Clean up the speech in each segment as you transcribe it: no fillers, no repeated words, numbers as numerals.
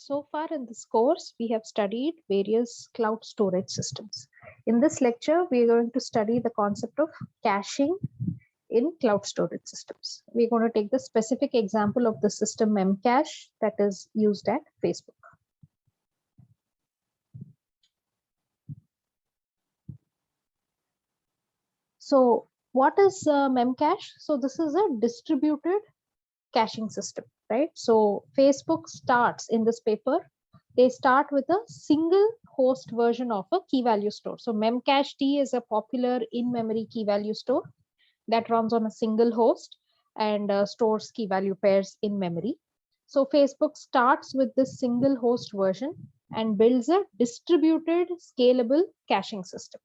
So far in this course, we have studied various cloud storage systems. In this lecture, we are going to study the concept of caching in cloud storage systems. We're going to take the specific example of the system Memcache that is used at Facebook. So what is Memcache? So this is a distributed caching system, right? So Facebook starts in this paper, they start with a single host version of a key value store. So Memcached is a popular in-memory key value store that runs on a single host and stores key value pairs in memory. So Facebook starts with this single host version and builds a distributed scalable caching system.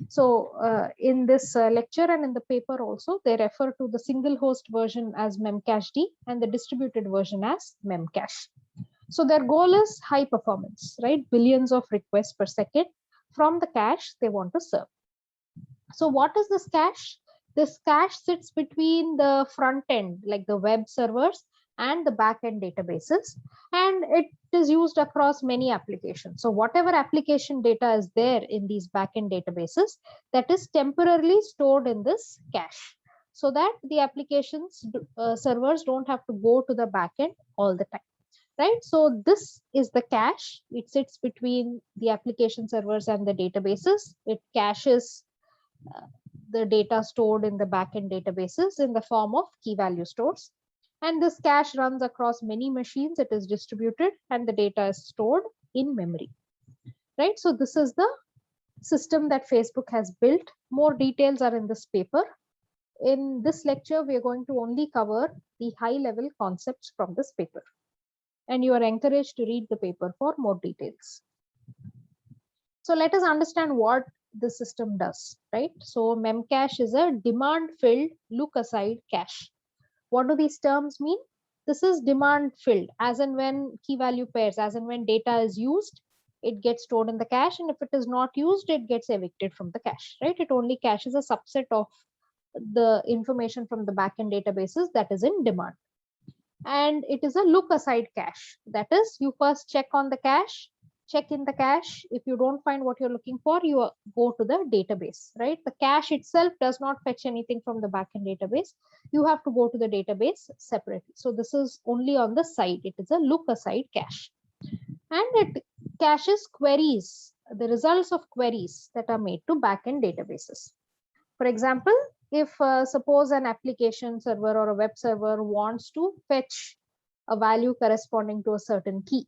So in this lecture and in the paper also, they refer to the single host version as Memcached and the distributed version as Memcache. So their goal is high performance, right? Billions of requests per second from the cache they want to serve. So what is this cache? This cache sits between the front end, like the web servers, and the backend databases, and it is used across many applications. So whatever application data is there in these backend databases, that is temporarily stored in this cache, so that the applications servers don't have to go to the backend all the time, right? So this is the cache. It sits between the application servers and the databases. It caches the data stored in the backend databases in the form of key value stores. And this cache runs across many machines. It is distributed and the data is stored in memory, right? So this is the system that Facebook has built. More details are in this paper. In this lecture, we are going to only cover the high level concepts from this paper. And you are encouraged to read the paper for more details. So let us understand what the system does, right? So Memcache is a demand filled look aside cache. What do these terms mean? This is demand filled, as and when key value pairs, as and when data is used, it gets stored in the cache, and if it is not used, it gets evicted from the cache, right? It only caches a subset of the information from the backend databases that is in demand. And it is a look aside cache. That is, you first check on the cache, check in the cache. If you don't find what you're looking for, you go to the database, right? The cache itself does not fetch anything from the backend database. You have to go to the database separately. So this is only on the side. It is a look aside cache. And it caches queries, the results of queries that are made to backend databases. For example, if suppose an application server or a web server wants to fetch a value corresponding to a certain key,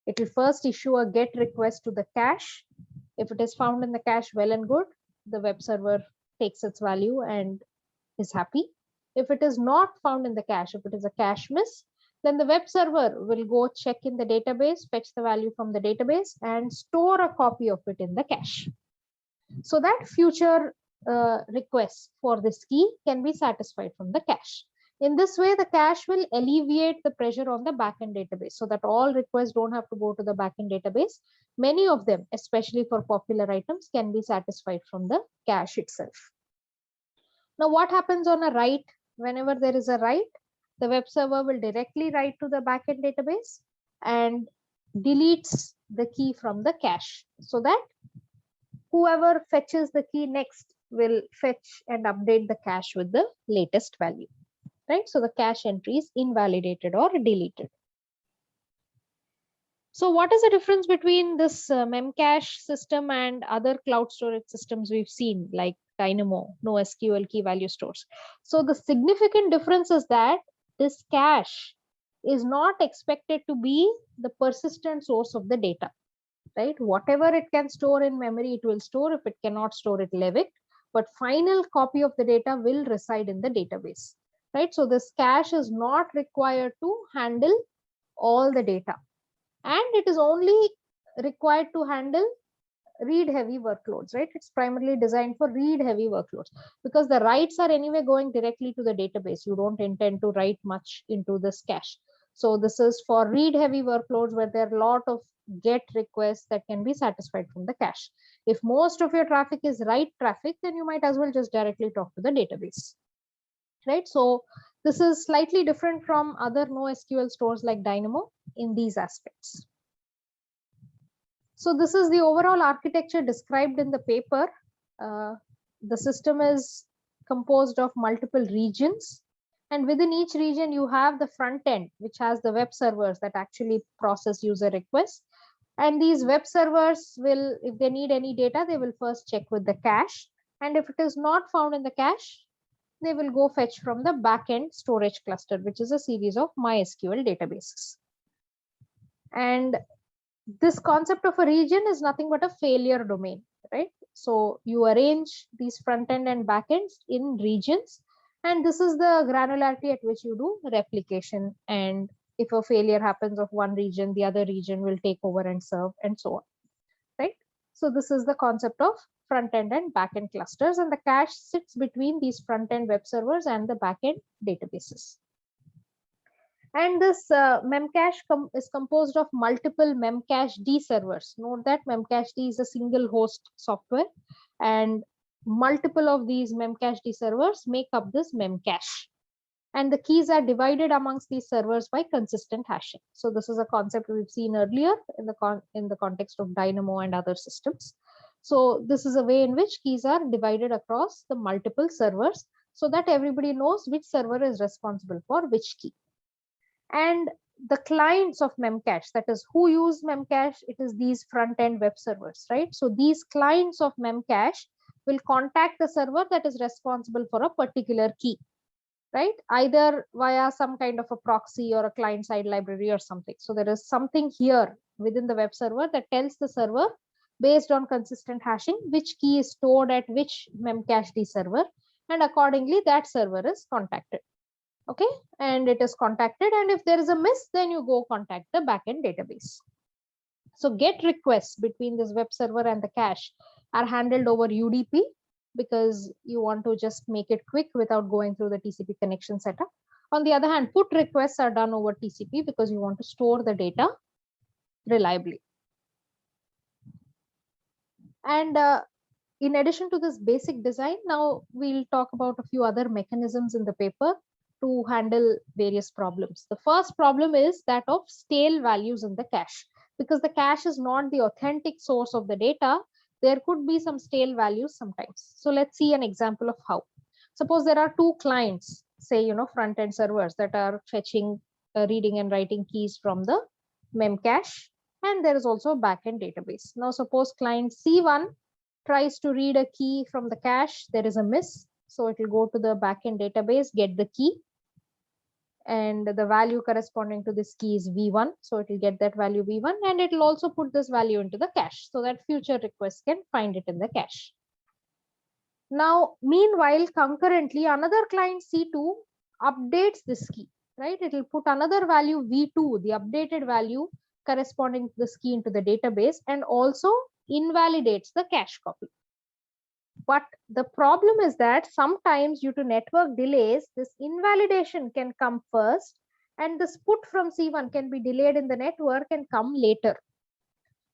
it will first issue a GET request to the cache. If it is found in the cache, well and good, the web server takes its value and is happy. If it is not found in the cache, if it is a cache miss, then the web server will go check in the database, fetch the value from the database, and store a copy of it in the cache, so that future requests for this key can be satisfied from the cache. In this way, the cache will alleviate the pressure on the backend database, so that all requests don't have to go to the backend database. Many of them, especially for popular items, can be satisfied from the cache itself. Now, what happens on a write? Whenever there is a write, the web server will directly write to the backend database and deletes the key from the cache, so that whoever fetches the key next will fetch and update the cache with the latest value, right? So the cache entry is invalidated or deleted. So what is the difference between this Memcache system and other cloud storage systems we've seen, like Dynamo, NoSQL key value stores? So the significant difference is that this cache is not expected to be the persistent source of the data, right? Whatever it can store in memory, it will store. If it cannot store, it will evict. But final copy of the data will reside in the database, right? So this cache is not required to handle all the data, and it is only required to handle read heavy workloads, right? It's primarily designed for read heavy workloads, because the writes are anyway going directly to the database. You don't intend to write much into this cache. So this is for read heavy workloads where there are a lot of GET requests that can be satisfied from the cache. If most of your traffic is write traffic, then you might as well just directly talk to the database. right? So this is slightly different from other NoSQL stores like Dynamo in these aspects. So this is the overall architecture described in the paper. The system is composed of multiple regions, and within each region you have the front end, which has the web servers that actually process user requests. And these web servers will, if they need any data, they will first check with the cache. And if it is not found in the cache, they will go fetch from the backend storage cluster, which is a series of MySQL databases. And this concept of a region is nothing but a failure domain, right? So you arrange these front end and back ends in regions, and this is the granularity at which you do replication. And if a failure happens of one region, the other region will take over and serve, and so on, right? So this is the concept of front end and back end clusters, and the cache sits between these front end web servers and the back end databases. And this Memcache is composed of multiple Memcached servers. Note that Memcached is a single host software, and multiple of these Memcached servers make up this Memcache. And the keys are divided amongst these servers by consistent hashing. So this is a concept we've seen earlier in the context of Dynamo and other systems. So this is a way in which keys are divided across the multiple servers so that everybody knows which server is responsible for which key. And the clients of Memcache, that is who use Memcache, it is these front-end web servers, right? So these clients of Memcache will contact the server that is responsible for a particular key, right? Either via some kind of a proxy or a client-side library or something. So there is something here within the web server that tells the server, based on consistent hashing, which key is stored at which Memcached server, and accordingly that server is contacted. Okay, and it is contacted, and if there is a miss, then you go contact the backend database. So get requests between this web server and the cache are handled over UDP because you want to just make it quick without going through the TCP connection setup. On the other hand, put requests are done over TCP because you want to store the data reliably. And in addition to this basic design, now we'll talk about a few other mechanisms in the paper to handle various problems. The first problem is that of stale values in the cache. Because the cache is not the authentic source of the data, there could be some stale values sometimes. So let's see an example of how. Suppose there are two clients, say, front-end servers that are fetching, reading and writing keys from the Memcache, and there is also a backend database. Now suppose client C1 tries to read a key from the cache, there is a miss. So it will go to the backend database, get the key, and the value corresponding to this key is V1. So it will get that value V1, and it will also put this value into the cache so that future requests can find it in the cache. Now, meanwhile, concurrently, another client C2 updates this key, right? It will put another value V2, the updated value corresponding to this key into the database, and also invalidates the cache copy. But the problem is that sometimes due to network delays, this invalidation can come first, and this put from C1 can be delayed in the network and come later.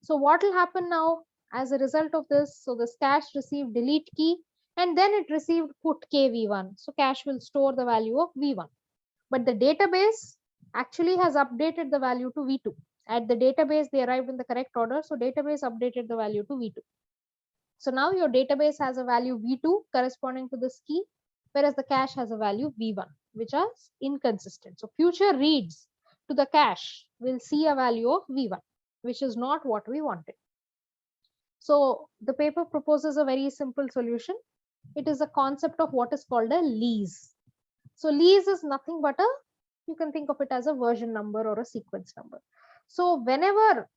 So what will happen now as a result of this? So this cache received delete key, and then it received put kv1. So cache will store the value of v1. But the database actually has updated the value to v2. At the database, they arrived in the correct order. So database updated the value to v2. So now your database has a value v2 corresponding to this key, whereas the cache has a value v1, which is inconsistent. So future reads to the cache will see a value of v1, which is not what we wanted. So the paper proposes a very simple solution. It is a concept of what is called a lease. So lease is nothing but you can think of it as a version number or a sequence number. So whenever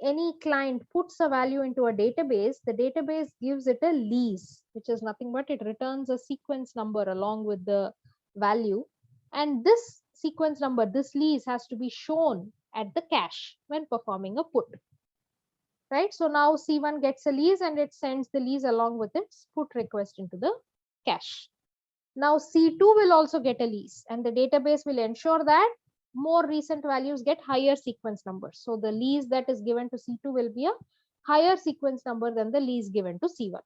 any client puts a value into a database, the database gives it a lease, which is nothing but it returns a sequence number along with the value. And this sequence number, this lease, has to be shown at the cache when performing a put. Right? So now C1 gets a lease and it sends the lease along with its put request into the cache. Now C2 will also get a lease, and the database will ensure that more recent values get higher sequence numbers. So the lease that is given to C2 will be a higher sequence number than the lease given to C1.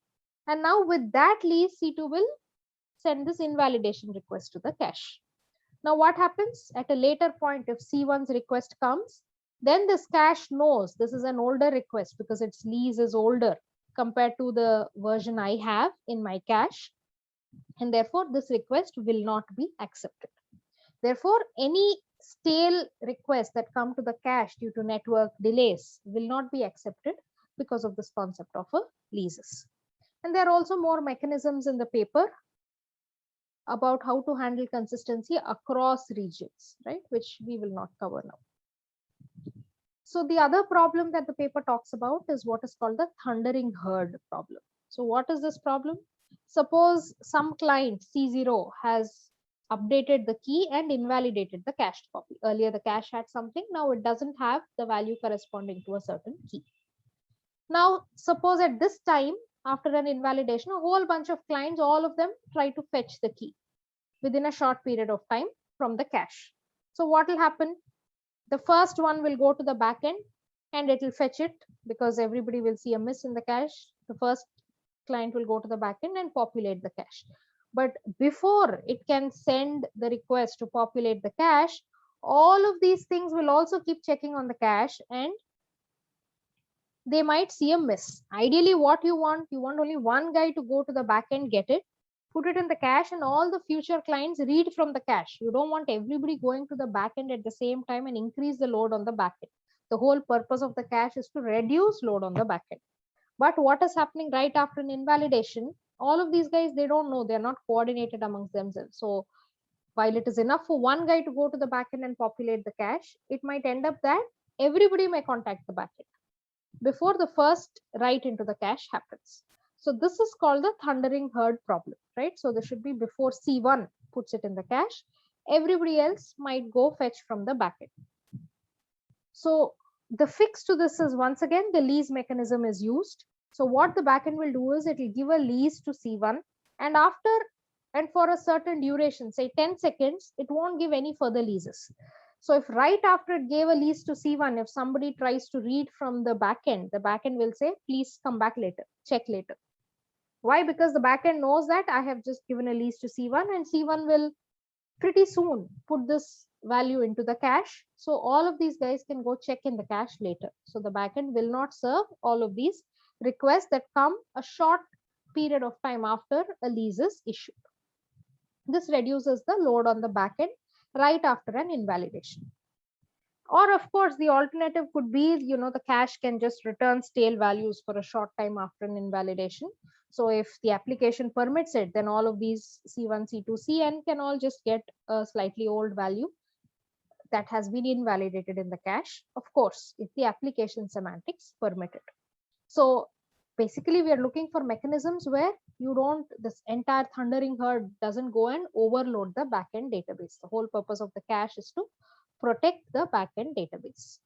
And now with that lease, C2 will send this invalidation request to the cache. Now what happens at a later point if C1's request comes, then this cache knows this is an older request because its lease is older compared to the version I have in my cache, and therefore this request will not be accepted. Therefore, any stale requests that come to the cache due to network delays will not be accepted because of this concept of a leases. And there are also more mechanisms in the paper about how to handle consistency across regions, right, which we will not cover now. So the other problem that the paper talks about is what is called the thundering herd problem. So what is this problem? Suppose some client C0 has updated the key and invalidated the cached copy. Earlier the cache had something, now it doesn't have the value corresponding to a certain key. Now suppose at this time, after an invalidation, a whole bunch of clients, all of them try to fetch the key within a short period of time from the cache. So what will happen? The first one will go to the backend and it will fetch it because everybody will see a miss in the cache. The first client will go to the backend and populate the cache. But before it can send the request to populate the cache, all of these things will also keep checking on the cache and they might see a miss. Ideally, what you want only one guy to go to the backend, get it, put it in the cache, and all the future clients read from the cache. You don't want everybody going to the backend at the same time and increase the load on the backend. The whole purpose of the cache is to reduce load on the backend. But what is happening right after an invalidation? All of these guys, they don't know, they're not coordinated amongst themselves. So while it is enough for one guy to go to the backend and populate the cache, it might end up that everybody may contact the backend before the first write into the cache happens. So this is called the thundering herd problem, right? So there should be before C1 puts it in the cache, everybody else might go fetch from the backend. So the fix to this is, once again, the lease mechanism is used. So what the backend will do is it will give a lease to C1, and after and for a certain duration, say 10 seconds, it won't give any further leases. So if right after it gave a lease to C1, if somebody tries to read from the backend will say, please come back later, check later. Why? Because the backend knows that I have just given a lease to C1 and C1 will pretty soon put this value into the cache. So all of these guys can go check in the cache later. So the backend will not serve all of these requests that come a short period of time after a lease is issued. This reduces the load on the backend right after an invalidation. Or of course, the alternative could be, the cache can just return stale values for a short time after an invalidation. So if the application permits it, then all of these C1, C2, Cn can all just get a slightly old value that has been invalidated in the cache, of course, if the application semantics permit it. So basically, we are looking for mechanisms where this entire thundering herd doesn't go and overload the backend database. The whole purpose of the cache is to protect the backend database.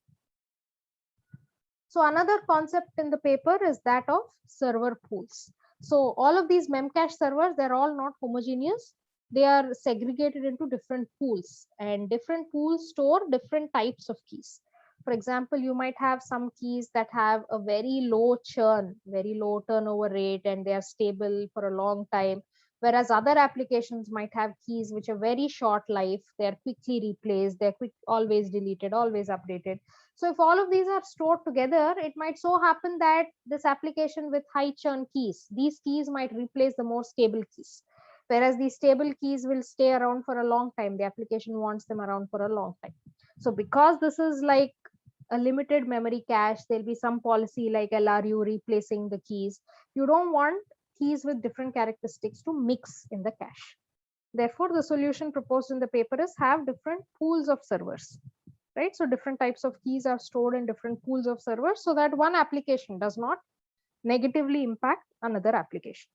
So another concept in the paper is that of server pools. So all of these Memcache servers, they're all not homogeneous. They are segregated into different pools, and different pools store different types of keys. For example, you might have some keys that have a very low churn, very low turnover rate, and they are stable for a long time. Whereas other applications might have keys which are very short life, they're quickly replaced, they're always deleted, always updated. So if all of these are stored together, it might so happen that this application with high churn keys, these keys might replace the more stable keys. Whereas these stable keys will stay around for a long time. The application wants them around for a long time. So because this is like a limited memory cache, there'll be some policy like LRU replacing the keys. You don't want keys with different characteristics to mix in the cache. Therefore, the solution proposed in the paper is have different pools of servers, right? So different types of keys are stored in different pools of servers so that one application does not negatively impact another application.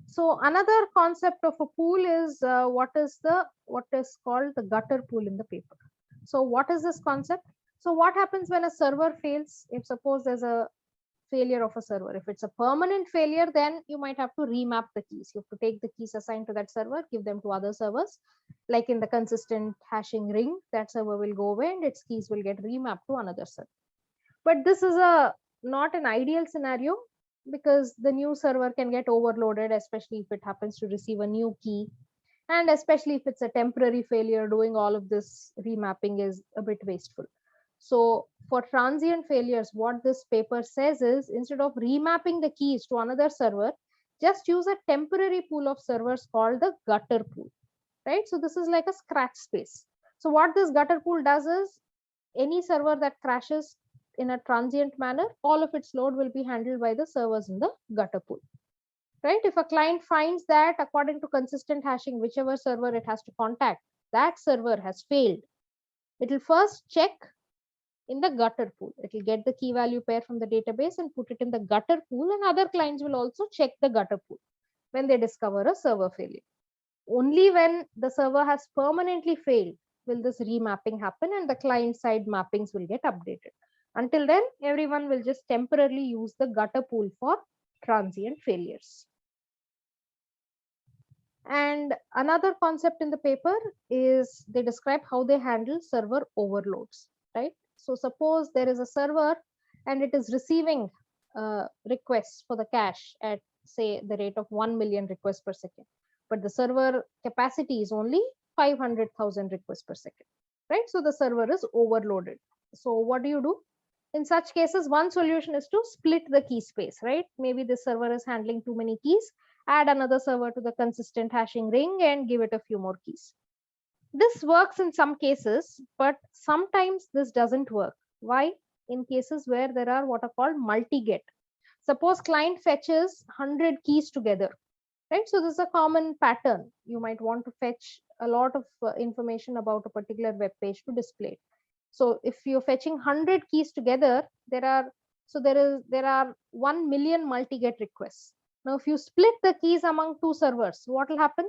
So another concept of a pool is what is called the gutter pool in the paper. So what is this concept? So what happens when a server fails? If suppose there's a failure of a server, if it's a permanent failure, then you might have to remap the keys. You have to take the keys assigned to that server, give them to other servers. Like in the consistent hashing ring, that server will go away and its keys will get remapped to another server. But this is not an ideal scenario, because the new server can get overloaded, especially if it happens to receive a new key. And especially if it's a temporary failure, doing all of this remapping is a bit wasteful. So for transient failures, what this paper says is, instead of remapping the keys to another server, just use a temporary pool of servers called the gutter pool, right? So this is like a scratch space. So what this gutter pool does is, any server that crashes in a transient manner, all of its load will be handled by the servers in the gutter pool, right? If a client finds that according to consistent hashing, whichever server it has to contact, that server has failed, it will first check in the gutter pool. It will get the key value pair from the database and put it in the gutter pool, and other clients will also check the gutter pool when they discover a server failure. Only when the server has permanently failed will this remapping happen, and the client side mappings will get updated. Until then, everyone will just temporarily use the gutter pool for transient failures. And another concept in the paper is, they describe how they handle server overloads, right? So suppose there is a server and it is receiving requests for the cache at, say, the rate of 1 million requests per second, but the server capacity is only 500,000 requests per second, right? So the server is overloaded. So what do? In such cases, one solution is to split the key space, right? Maybe the server is handling too many keys, add another server to the consistent hashing ring and give it a few more keys. This works in some cases, but sometimes this doesn't work. Why? In cases where there are what are called multi-get. Suppose client fetches 100 keys together, right? So this is a common pattern. You might want to fetch a lot of information about a particular web page to display it. So if you're fetching 100 keys together, there are 1 million multi-get requests. Now, if you split the keys among two servers, what will happen?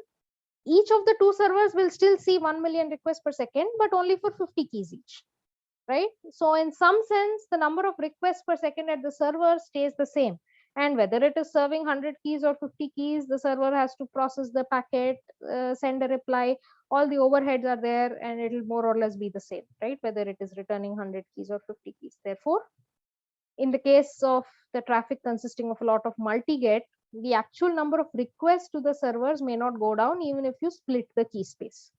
Each of the two servers will still see 1 million requests per second, but only for 50 keys each, right? So in some sense, the number of requests per second at the server stays the same. And whether it is serving 100 keys or 50 keys, the server has to process the packet, send a reply, all the overheads are there, and it will more or less be the same, right? Whether it is returning 100 keys or 50 keys. Therefore, in the case of the traffic consisting of a lot of multi-get, the actual number of requests to the servers may not go down even if you split the key space.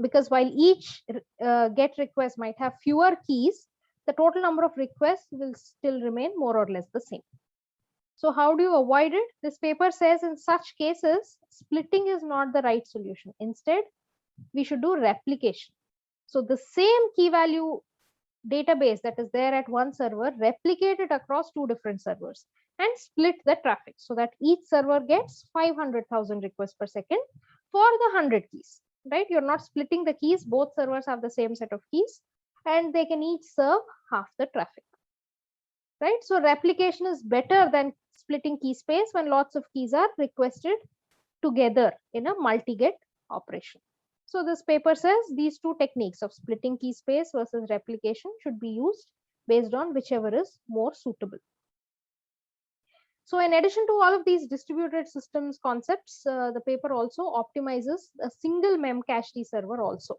Because while each get request might have fewer keys, the total number of requests will still remain more or less the same. So how do you avoid it? This paper says in such cases, splitting is not the right solution. Instead, we should do replication. So the same key value database that is there at one server, replicate it across two different servers and split the traffic so that each server gets 500,000 requests per second for the 100 keys, right? You're not splitting the keys. Both servers have the same set of keys and they can each serve half the traffic, right? So replication is better than splitting key space when lots of keys are requested together in a multi-get operation. So this paper says these two techniques of splitting key space versus replication should be used based on whichever is more suitable. So in addition to all of these distributed systems concepts, the paper also optimizes a single memcached server also,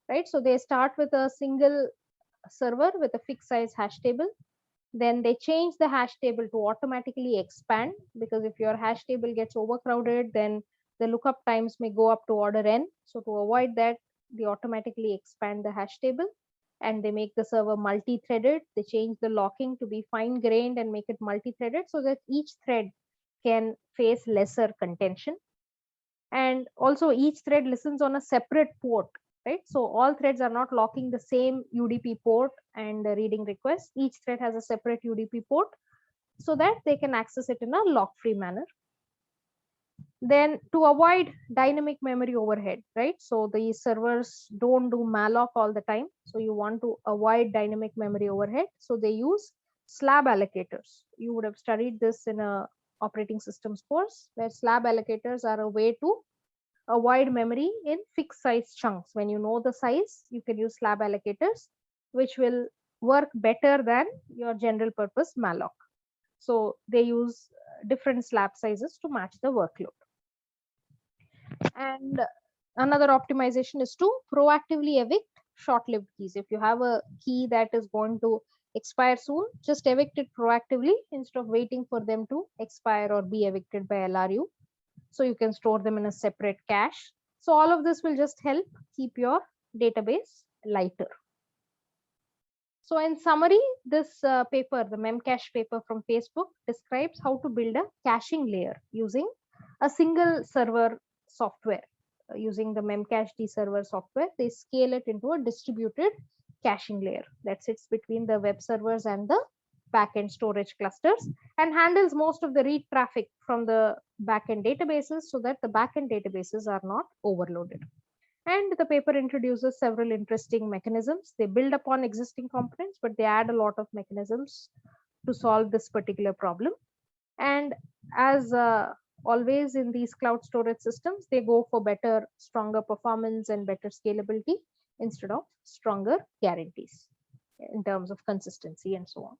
right? So they start with a single server with a fixed size hash table. Then they change the hash table to automatically expand, because if your hash table gets overcrowded, then the lookup times may go up to order n. So to avoid that, they automatically expand the hash table and they make the server multi-threaded. They change the locking to be fine-grained and make it multi-threaded so that each thread can face lesser contention. And also each thread listens on a separate port, right? So all threads are not locking the same UDP port and reading requests. Each thread has a separate UDP port so that they can access it in a lock-free manner. Then to avoid dynamic memory overhead, right? So these servers don't do malloc all the time. So you want to avoid dynamic memory overhead. So they use slab allocators. You would have studied this in a operating systems course, where slab allocators are a way to avoid memory in fixed size chunks. When you know the size, you can use slab allocators, which will work better than your general purpose malloc. So they use different slab sizes to match the workload. And another optimization is to proactively evict short-lived keys. If you have a key that is going to expire soon, just evict it proactively instead of waiting for them to expire or be evicted by LRU. So you can store them in a separate cache. So all of this will just help keep your database lighter. So in summary, this paper, the Memcache paper from Facebook, describes how to build a caching layer using a single server software. Using the Memcached server software, they scale it into a distributed caching layer that sits between the web servers and the backend storage clusters and handles most of the read traffic from the backend databases so that the backend databases are not overloaded. And the paper introduces several interesting mechanisms. They build upon existing components, but they add a lot of mechanisms to solve this particular problem. And as always in these cloud storage systems, they go for better, stronger performance and better scalability instead of stronger guarantees in terms of consistency and so on.